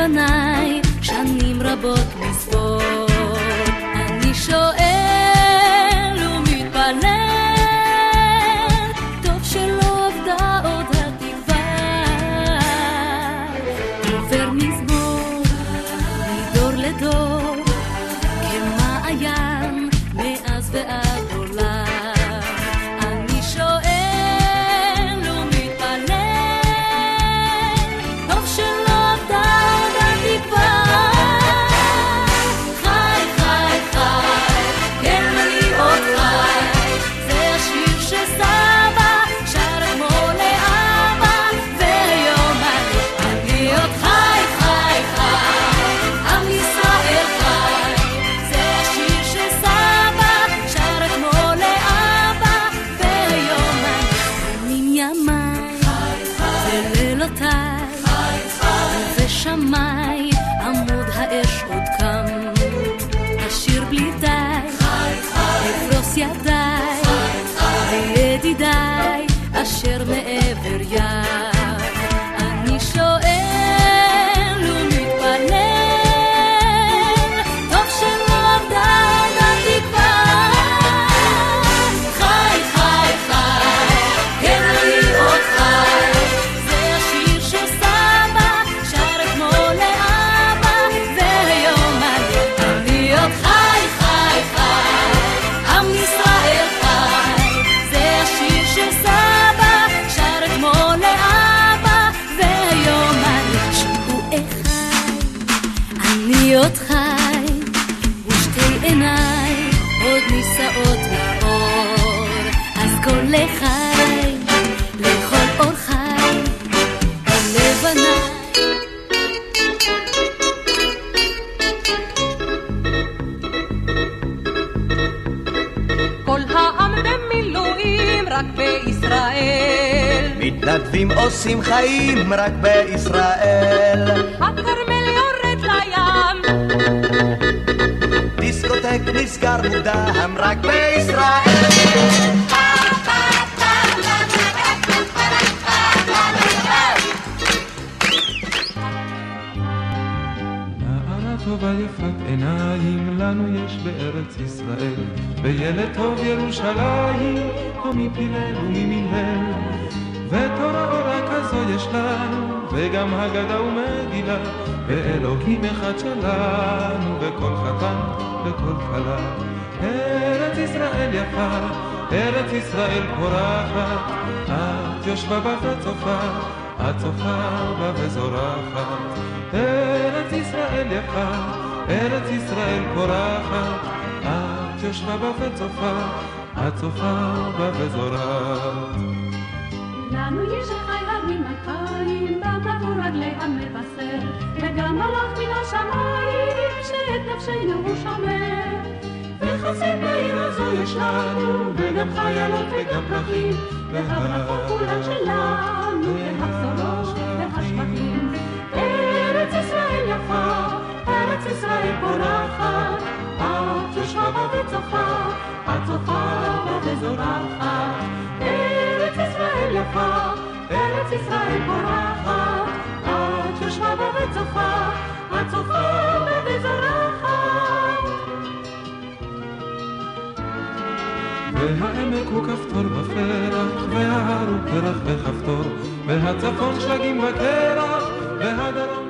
לפניי שנים רבות מספור. אני שואל ומתפלל, טוב שלא עבדה עוד התקווה. עובר מזמור מדור לדור כמעיין מאז ועד עולם. אני שואל ומתפלל, טוב שלא עבדה עוד התקווה. חי חי חי, כן אני עוד חי, זה השיר שסבא שר כמו לאבא, והיום אני עוד חי חי חי, עם ישראל חי, זה השיר שסבא שר כמו לאבא, והיום ימים ימיי ולילותיי ובשמיים עמוד האש עוד קם. אשיר בלי די, אפרוס ידיי וידידיי אשר מעבר ים. אני שואל ומתפלל, טוב שלא עבדה עוד התקווה. חי חי חי, כן אני עוד חי, זה השיר שסבא שר כמו לאבא, והיום אני עוד חי חי חי, עם ישראל חי, זה השיר שסבא שר כמו לאבא, והיום שמעו אחי, אני עוד חי, ושתי עיניי עוד נישאות לאור. אז כל לחי, לכל אור חי, לבניי. כל העם במילואים רק בישראל, מתנדבים עושים חיים רק בישראל. הכרמל יורד לים, דיסקוטק נסגר מוקדם רק בישראל. נערה טובה יפת עיניים לנו יש בארץ ישראל, וילד טוב ירושלים, או מפילל וממנהל. ותורה אורה כזו יש לנו, וגם הגדה ומגילה, ואלוקים אחד שלנו, וכל חתן וכל כלה. ארץ ישראל יפה, ארץ ישראל פורחת, את יושבה בה וצופה, את צופה בה וזורחת. ארץ ישראל יפה, ארץ ישראל פורחת, את יושבה בה וצופה, את צופה בה וזורחת. לנו יש חי מן הקיים, במקור רגלי המבשר, וגם מלאך מן השמיים, שאת נפשנו הוא שומר. וחסד בעיר הזו יש לנו, וגם חיילות וגם פרחים, והברכות כולן שלנו, והבשורות והשבחים. ארץ ישראל יפה, ארץ ישראל פורחת, את יושבה בה וצופה, את צופה בה וזורחת. ארץ ישראל יפה, ארץ ישראל פורחת, את יושבה בה וצופה, את צופה בה וזורחת. והעמק הוא כפתור בפרח, וההר הוא פרח וכפתור, והצפון שלגים בקרח, והדרום